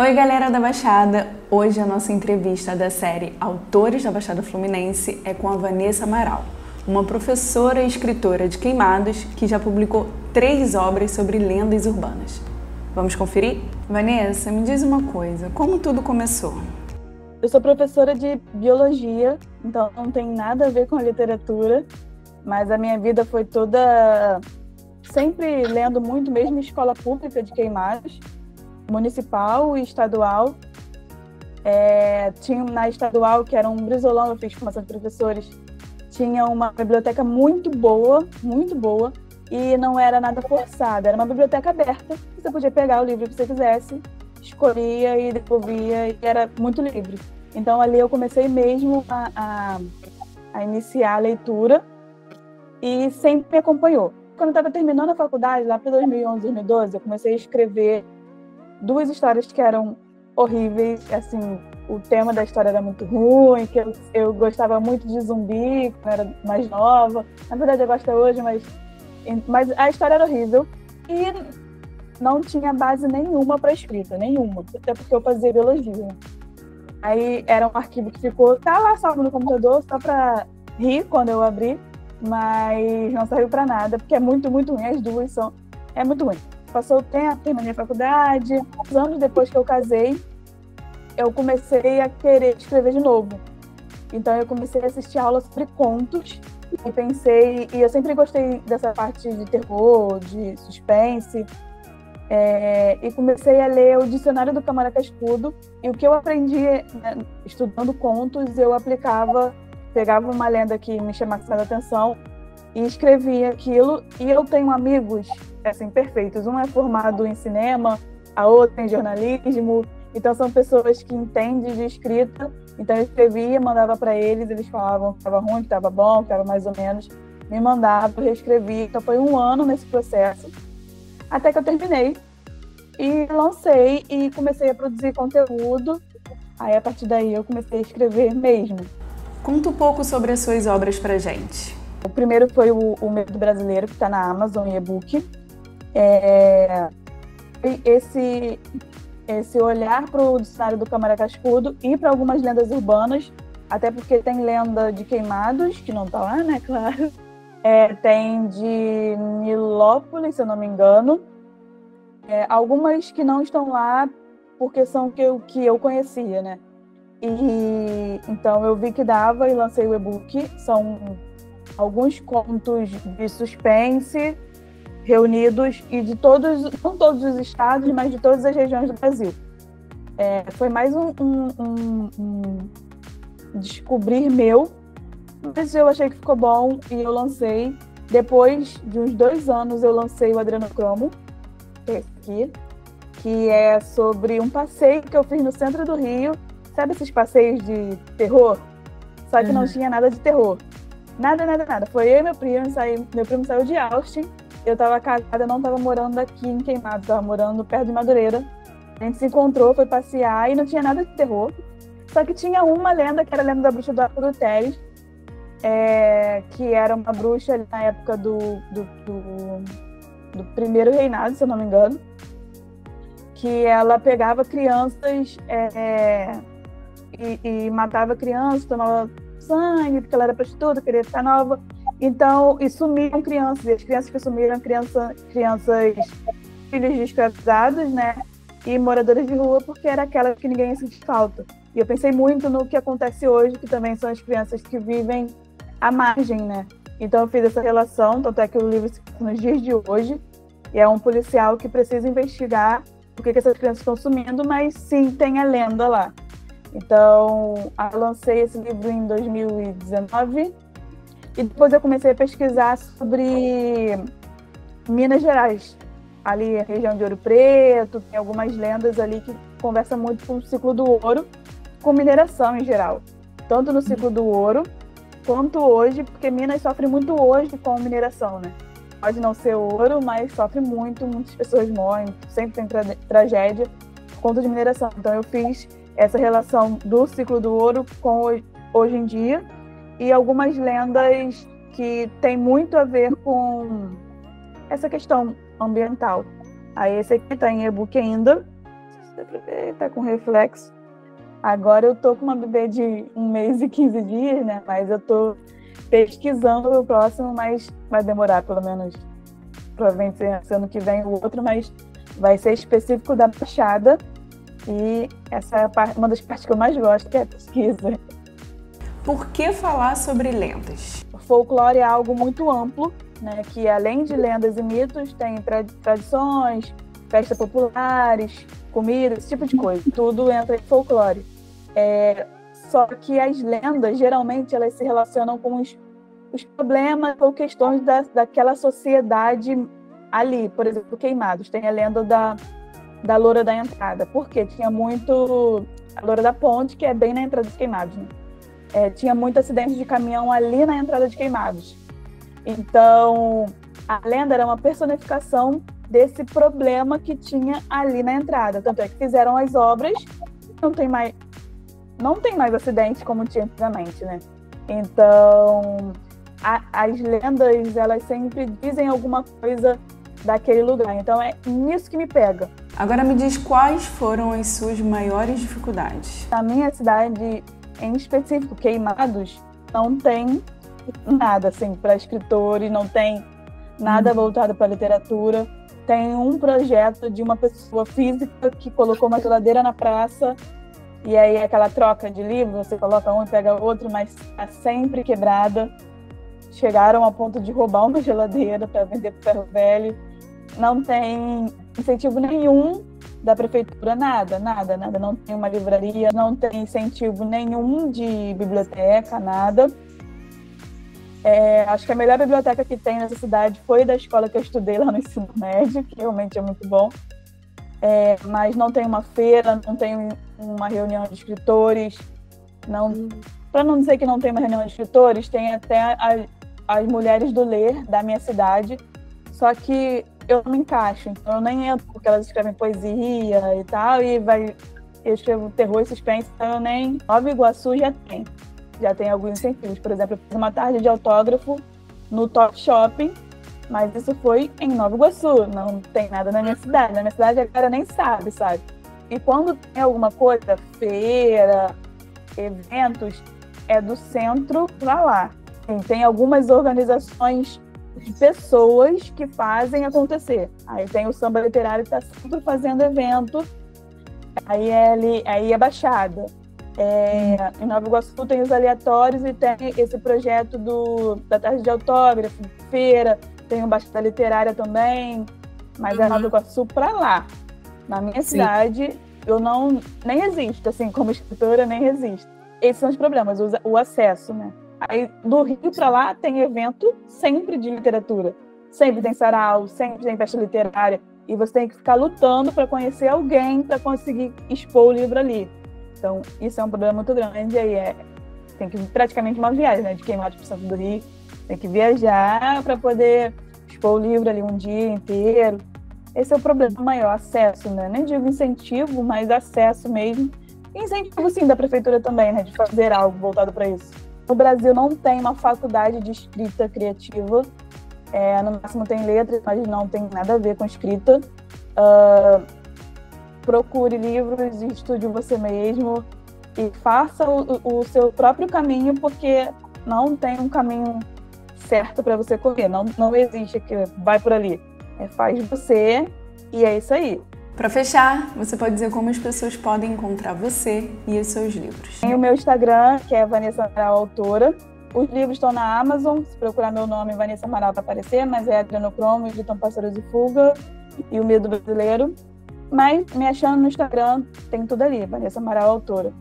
Oi, galera da Baixada! Hoje a nossa entrevista da série Autores da Baixada Fluminense é com a Vanessa Amaral, uma professora e escritora de Queimados que já publicou 3 obras sobre lendas urbanas. Vamos conferir? Vanessa, me diz uma coisa, como tudo começou? Eu sou professora de biologia, então não tem nada a ver com a literatura, mas a minha vida foi toda sempre lendo muito, mesmo em escola pública de Queimados, municipal e estadual. Tinha na estadual, que era um brisolão, eu fiz formação de professores, tinha uma biblioteca muito boa, e não era nada forçada, era uma biblioteca aberta, você podia pegar o livro que você quisesse, escolhia e devolvia, e era muito livre. Então ali eu comecei mesmo a iniciar a leitura e sempre me acompanhou. Quando eu estava terminando a faculdade, lá para 2011, 2012, eu comecei a escrever 2 histórias que eram horríveis, assim, o tema da história era muito ruim, que eu gostava muito de zumbi quando era mais nova, na verdade eu gosto hoje, mas a história era horrível e não tinha base nenhuma para escrita, nenhuma, até porque eu fazia biologia. Aí era um arquivo que tá lá salvo no computador, só para rir quando eu abri, mas não serviu para nada, porque é muito ruim, as duas é muito ruim. Passou o tempo, terminei a faculdade, uns anos depois que eu casei, eu comecei a querer escrever de novo. Então eu comecei a assistir aulas sobre contos e pensei, e eu sempre gostei dessa parte de terror, de suspense, e comecei a ler o Dicionário do Câmara Cascudo, e o que eu aprendi, né, estudando contos, eu aplicava, pegava uma lenda que me chamasse mais atenção e escrevia aquilo. E eu tenho amigos assim, perfeitos, um é formado em cinema, a outra em jornalismo, então são pessoas que entendem de escrita, então eu escrevia, mandava para eles falavam que estava ruim, que estava bom, que estava mais ou menos, me mandava, eu reescrevi, então foi 1 ano nesse processo, até que eu terminei e lancei e comecei a produzir conteúdo. Aí a partir daí eu comecei a escrever mesmo. Conta um pouco sobre as suas obras pra gente. O primeiro foi o Medo Brasileiro, que está na Amazon em e-book. Esse olhar para o Dicionário do Câmara Cascudo e para algumas lendas urbanas, até porque tem lenda de Queimados, que não está lá, né, claro. Tem de Nilópolis, se eu não me engano. Algumas que não estão lá porque são que eu conhecia, né? E então eu vi que dava e lancei o e-book. São alguns contos de suspense reunidos e de todos, não todos os estados, mas de todas as regiões do Brasil. Foi mais um descobrir meu, mas eu achei que ficou bom e eu lancei. Depois de uns 2 anos eu lancei o Adrenocromo, esse aqui, que é sobre um passeio que eu fiz no centro do Rio. Sabe esses passeios de terror? Só que não tinha nada de terror. Nada. Foi eu e meu primo saiu de Austin, eu estava casada, não estava morando aqui em Queimados, estava morando perto de Madureira. A gente se encontrou, foi passear e não tinha nada de terror. Só que tinha uma lenda, que era a lenda da bruxa do Arco do Teles, que era uma bruxa ali na época do primeiro reinado, se eu não me engano, que ela pegava crianças e matava crianças, tomava sangue, porque ela era prostituta, queria ficar nova. Então, e sumiam crianças, e as crianças que sumiram, crianças filhos de escravizados, né, e moradores de rua, porque era aquela que ninguém ia sentir falta. E eu pensei muito no que acontece hoje, que também são as crianças que vivem à margem, né. Então eu fiz essa relação, tanto é que o livro se passa nos dias de hoje, e é um policial que precisa investigar por que essas crianças estão sumindo, mas sim, tem a lenda lá. Então, eu lancei esse livro em 2019 e depois eu comecei a pesquisar sobre Minas Gerais. Ali, a região de Ouro Preto, tem algumas lendas ali que conversam muito com o ciclo do ouro, com mineração em geral. Tanto no ciclo do ouro, quanto hoje, porque Minas sofre muito hoje com mineração, né? Pode não ser ouro, mas sofre muito, muitas pessoas morrem, sempre tem tragédia por conta de mineração. Então eu fiz essa relação do ciclo do ouro com hoje em dia e algumas lendas que têm muito a ver com essa questão ambiental. Aí esse aqui está em e-book ainda, dá pra ver, tá com reflexo. Agora eu tô com uma bebê de 1 mês e 15 dias, né? Mas eu tô pesquisando o próximo, mas vai demorar pelo menos, provavelmente ano que vem o outro, mas vai ser específico da Baixada. E essa é uma das partes que eu mais gosto, que é a pesquisa. Por que falar sobre lendas? O folclore é algo muito amplo, né? Que além de lendas e mitos, tem tradições, festas populares, comida, esse tipo de coisa. Tudo entra em folclore. Só que as lendas, geralmente, elas se relacionam com os problemas ou questões daquela sociedade ali. Por exemplo, Queimados. Tem a lenda da Loura da Entrada. Porque tinha muito... A Loura da Ponte, que é bem na entrada de Queimados, né? Tinha muito acidente de caminhão ali na entrada de Queimados. Então, a lenda era uma personificação desse problema que tinha ali na entrada. Tanto é que fizeram as obras, não tem mais acidentes como tinha antigamente, né? Então, as lendas, elas sempre dizem alguma coisa daquele lugar. Então, é nisso que me pega. Agora me diz quais foram as suas maiores dificuldades. Na minha cidade, em específico, Queimados, não tem nada assim para escritores, não tem nada voltado para literatura. Tem um projeto de uma pessoa física que colocou uma geladeira na praça e aí aquela troca de livro, você coloca um e pega outro, mas está sempre quebrada. Chegaram ao ponto de roubar uma geladeira para vender para o ferro velho. Não tem incentivo nenhum da prefeitura, nada. Não tem uma livraria, não tem incentivo nenhum de biblioteca, nada. Acho que a melhor biblioteca que tem nessa cidade foi da escola que eu estudei lá no ensino médio, que realmente é muito bom. Mas não tem uma feira, não tem uma reunião de escritores. Para não dizer que não tem uma reunião de escritores, tem até as mulheres do ler da minha cidade, só que eu não me encaixo, então eu nem entro, porque elas escrevem poesia e tal, eu escrevo terror e suspense, então eu nem... Nova Iguaçu já tem alguns incentivos. Por exemplo, eu fiz uma tarde de autógrafo no Top Shopping, mas isso foi em Nova Iguaçu, não tem nada na minha cidade. Na minha cidade a galera nem sabe. E quando tem alguma coisa, feira, eventos, é do centro pra lá. Tem algumas organizações de pessoas que fazem acontecer. Aí tem o Samba Literário que está sempre fazendo evento, aí é Baixada. Em Nova Iguaçu tem os aleatórios e tem esse projeto da tarde de autógrafo, feira, tem o Baixada Literária também, mas é Nova Iguaçu para lá. Na minha cidade, eu nem existo, assim, como escritora, nem existo. Esses são os problemas, o acesso, né? Aí do Rio para lá tem evento sempre de literatura, sempre tem sarau, sempre tem festa literária, e você tem que ficar lutando para conhecer alguém para conseguir expor o livro ali. Então, isso é um problema muito grande. E aí tem que praticamente uma viagem, né? De Queimados para o centro do Rio. Tem que viajar para poder expor o livro ali um dia inteiro. Esse é o problema maior, acesso, né? Nem digo incentivo, mas acesso mesmo. E incentivo, sim, da prefeitura também, né? De fazer algo voltado para isso. No Brasil não tem uma faculdade de escrita criativa. No máximo tem letras, mas não tem nada a ver com escrita. Procure livros e estude você mesmo e faça o seu próprio caminho, porque não tem um caminho certo para você correr, não existe que vai por ali. Faz você e é isso aí. Para fechar, você pode dizer como as pessoas podem encontrar você e os seus livros. Tem o meu Instagram, que é Vanessa Amaral Autora. Os livros estão na Amazon, se procurar meu nome, Vanessa Amaral, vai aparecer, mas é Adrenocromo, Editam Pássaros e Fuga e O Medo Brasileiro. Mas me achando no Instagram, tem tudo ali, Vanessa Amaral Autora.